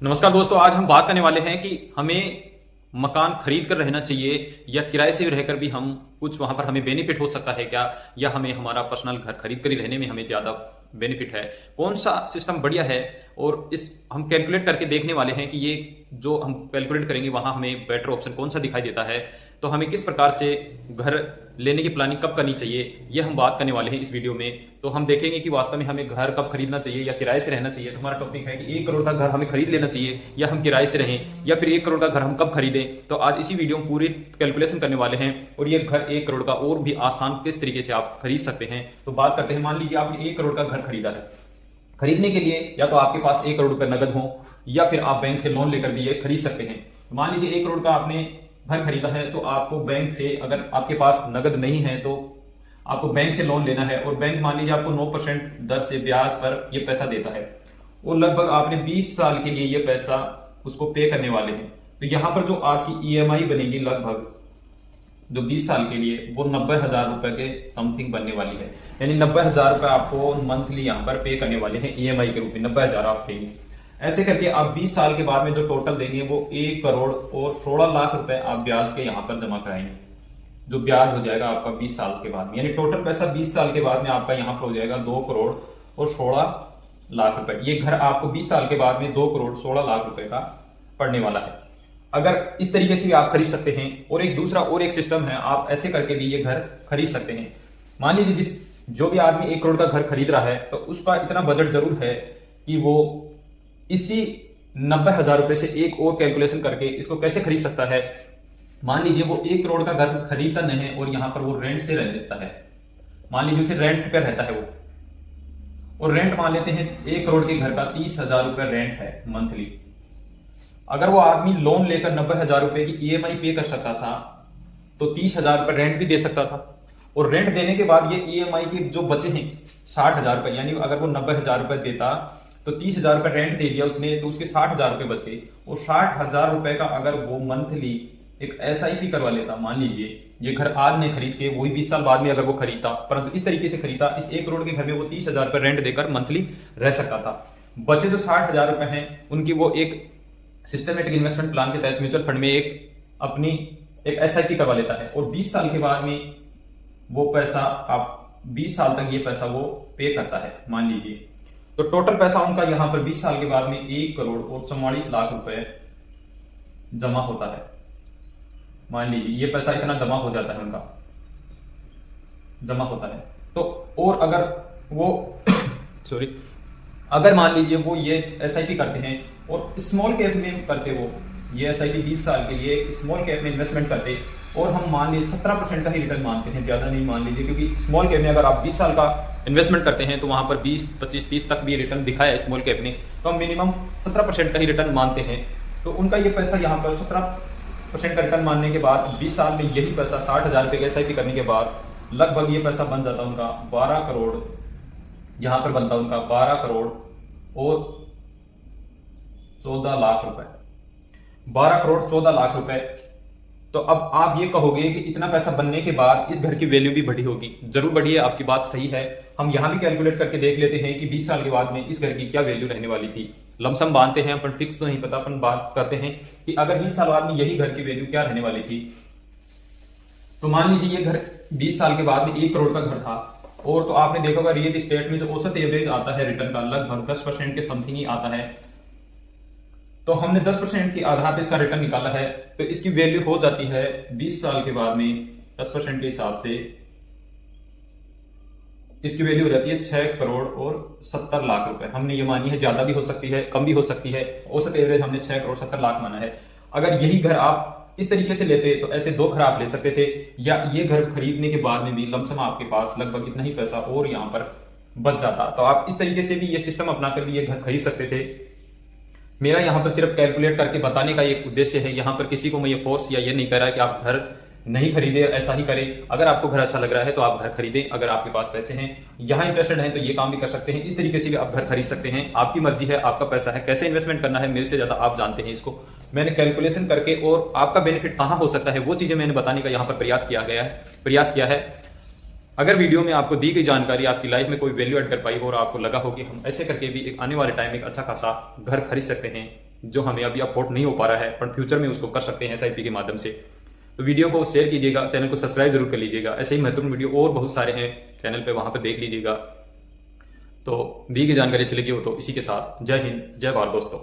नमस्कार दोस्तों, आज हम बात करने वाले हैं कि हमें मकान खरीद कर रहना चाहिए या किराए से रहकर भी हम कुछ वहां पर हमें बेनिफिट हो सकता है क्या, या हमें हमारा पर्सनल घर खरीद कर ही रहने में हमें ज्यादा बेनिफिट है। कौन सा सिस्टम बढ़िया है और इस हम कैलकुलेट करके देखने वाले हैं कि ये जो हम कैलकुलेट करेंगे वहां हमें बेटर ऑप्शन कौन सा दिखाई देता है। तो हमें किस प्रकार से घर लेने की प्लानिंग कब करनी चाहिए, ये हम बात करने वाले हैं इस वीडियो में। तो हम देखेंगे कि वास्तव में हमें घर कब खरीदना चाहिए या किराए से रहना चाहिए। तो हमारा टॉपिक है कि 1 करोड़ का घर हमें खरीद लेना चाहिए या हम किराए से रहें, या फिर 1 करोड़ का घर हम कब खरीदें। तो आज इसी वीडियो में पूरी कैलकुलेशन करने वाले हैं और ये घर 1 करोड़ का और भी आसान किस तरीके से आप खरीद सकते हैं। तो बात करते हैं, मान लीजिए आपने 1 करोड़ का घर खरीदा है। खरीदने के लिए या तो आपके पास 1 करोड़ रुपए नगद हो या फिर आप बैंक से लोन लेकर भी ये खरीद सकते हैं। मान लीजिए 1 करोड़ का आपने घर खरीदा है, तो आपको बैंक से, अगर आपके पास नगद नहीं है तो आपको बैंक से लोन लेना है और बैंक मान लीजिए आपको 9% दर से ब्याज पर ये पैसा देता है और लगभग आपने 20 साल के लिए ये पैसा उसको पे करने वाले हैं। तो यहां पर जो आपकी ईएमआई बनेगी लगभग जो 20 साल के लिए वो 90,000 रुपए के समथिंग बनने वाली है। यानी 90,000 रुपए आपको मंथली यहाँ पर पे करने वाले हैं ईएमआई के रूप में। 90,000 आप देंगे। ऐसे करके आप 20 साल के बाद में जो टोटल देंगे वो 1 करोड़ और 16 लाख रुपए आप ब्याज के यहाँ पर जमा कराएंगे। जो ब्याज हो जाएगा आपका 20 साल के बाद में, यानी टोटल पैसा 20 साल के बाद में आपका यहाँ पर हो जाएगा 2 करोड़ और 16 लाख रुपए। ये घर आपको 20 साल के बाद में 2 करोड़ 16 लाख रुपए का पड़ने वाला है। अगर इस तरीके से भी आप खरीद सकते हैं। और एक दूसरा और एक सिस्टम है, आप ऐसे करके भी ये घर खरीद सकते हैं। मान लीजिए जो भी आदमी 1 करोड़ का घर खरीद रहा है तो उसका इतना बजट जरूर है कि वो इसी 90,000 रुपए से एक और कैलकुलेशन करके इसको कैसे खरीद सकता है। मान लीजिए वो 1 करोड़ का घर खरीदता नहीं है और यहां पर वो रेंट से रह लेता है। मान लीजिए उसे रेंट पे रहता है वो, और रेंट मान लेते हैं 1 करोड़ के घर का 30,000 रुपए रेंट है मंथली। अगर वो आदमी लोन लेकर 90,000 रुपए की ईएमआई पे कर सकता था तो 30,000 रुपए रेंट भी दे सकता था। और रेंट देने के बाद ये ईएमआई के जो बचे हैं 60,000 रुपए, यानी अगर वो 90,000 रुपए देता तो 30,000 रुपए रेंट दे दिया उसने, तो उसके 60,000 रुपए बच गए। और 60,000 रुपए का अगर वो मंथली एक एसआईपी करवा लेता, मान लीजिए ये घर आज ने खरीद के वही 20 साल बाद में अगर वो खरीदता, परंतु इस तरीके से खरीदा, इस 1 करोड़ के घर में वो 30,000 रुपए रेंट देकर मंथली रह सकता था। बचे जो 60,000 रुपए हैं उनकी वो एक सिस्टमेटिक इन्वेस्टमेंट प्लान के तहत म्यूचुअल फंड में एक एसआईपी करवा लेता है और 20 साल के बाद में वो पैसा, आप 20 साल तक ये पैसा वो पे करता है मान लीजिए। तो टोटल पैसा उनका यहां पर 20 साल के बाद में 1 करोड़ और 44 लाख रुपए जमा होता है। मान लीजिए ये पैसा इतना जमा हो जाता है उनका, जमा होता है। तो और अगर वो सॉरी अगर मान लीजिए वो ये एसआईपी करते हैं और स्मॉल कैप में करते, वो ये एसआईपी 20 साल के लिए स्मॉल कैप में इन्वेस्टमेंट करते, और हम मान लीजिए 17% का ही रिटर्न मानते हैं, ज्यादा नहीं मान लीजिए, क्योंकि स्मॉल कैप में अगर आप 20 साल का इन्वेस्टमेंट करते हैं तो वहां पर 20, 25, 30 तक भी रिटर्न दिखाया है स्मॉल कैप ने, तो हम मिनिमम 17% का ही रिटर्न मानते हैं। तो उनका ये पैसा यहाँ पर 17% का रिटर्न मानने के बाद 20 साल में यही पैसा 60,000 रुपए एसआईपी करने के बाद लगभग ये पैसा बन जाता उनका 12 करोड़, यहां पर बनता उनका 12 करोड़ और 14 लाख रुपए। 12 करोड़ 14 लाख रुपए। तो अब आप ये कहोगे कि इतना पैसा बनने के बाद इस घर की वैल्यू भी बढ़ी होगी। जरूर बढ़ी है, आपकी बात सही है। हम यहां भी कैलकुलेट करके देख लेते हैं कि 20 साल के बाद में इस घर की क्या वैल्यू रहने वाली थी। लमसम बांधते हैं, अपन फिक्स तो नहीं पता, अपन बात करते हैं कि अगर 20 साल बाद में यही घर की वैल्यू क्या रहने वाली थी। तो मान लीजिए ये घर 20 साल के बाद में 1 करोड़ का घर था, और तो आपने देखा होगा रियल एस्टेट में जो औसत एवरेज आता है रिटर्न का लगभग 10% के समथिंग ही आता है। तो हमने 10% के आधार पर इसका रिटर्न निकाला है, तो इसकी वैल्यू हो जाती है 20 साल के बाद में 10% के हिसाब से इसकी वैल्यू हो जाती है 6 करोड़ और 70 लाख रुपए। हमने ये मानी है, ज्यादा भी हो सकती है, कम भी हो सकती है। औसत एवरेज हमने 6 करोड़ 70 लाख माना है। अगर यही घर आप इस तरीके से लेते तो ऐसे 2 घर आप ले सकते थे, या ये घर खरीदने के बाद में भी लमसम आपके पास लगभग इतना ही पैसा और यहां पर बच जाता। तो आप इस तरीके से भी ये सिस्टम अपनाकर भी ये घर खरीद सकते थे। मेरा यहां पर सिर्फ कैलकुलेट करके बताने का एक उद्देश्य है। यहां पर किसी को मैं ये फोर्स या ये नहीं कर रहा कि आप घर नहीं खरीदे, ऐसा ही करें। अगर आपको घर अच्छा लग रहा है तो आप घर खरीदें। अगर आपके पास पैसे हैं, यहाँ इंटरेस्टेड हैं, तो ये काम भी कर सकते हैं। इस तरीके से भी आप घर खरीद सकते हैं। आपकी मर्जी है, आपका पैसा है, कैसे इन्वेस्टमेंट करना है मेरे से ज्यादा आप जानते हैं इसको। मैंने कैलकुलेशन करके और आपका बेनिफिट कहां हो सकता है वो चीजें मैंने बताने का यहाँ पर प्रयास किया है। अगर वीडियो में आपको दी गई जानकारी आपकी लाइफ में कोई वैल्यू ऐड कर पाई हो और आपको लगा हो कि हम ऐसे करके भी एक आने वाले टाइम में एक अच्छा खासा घर खरीद सकते हैं, जो हमें अभी अफोर्ड नहीं हो पा रहा है, पर फ्यूचर में उसको कर सकते हैं एसआईपी के माध्यम से। तो वीडियो को शेयर कीजिएगा, चैनल को सब्सक्राइब जरूर कर लीजिएगा। ऐसे ही महत्वपूर्ण वीडियो और बहुत सारे हैं चैनल पे, वहां पर देख लीजिएगा। तो दी गई जानकारी अच्छी लगी हो तो इसी के साथ जय हिंद, जय भारत दोस्तों।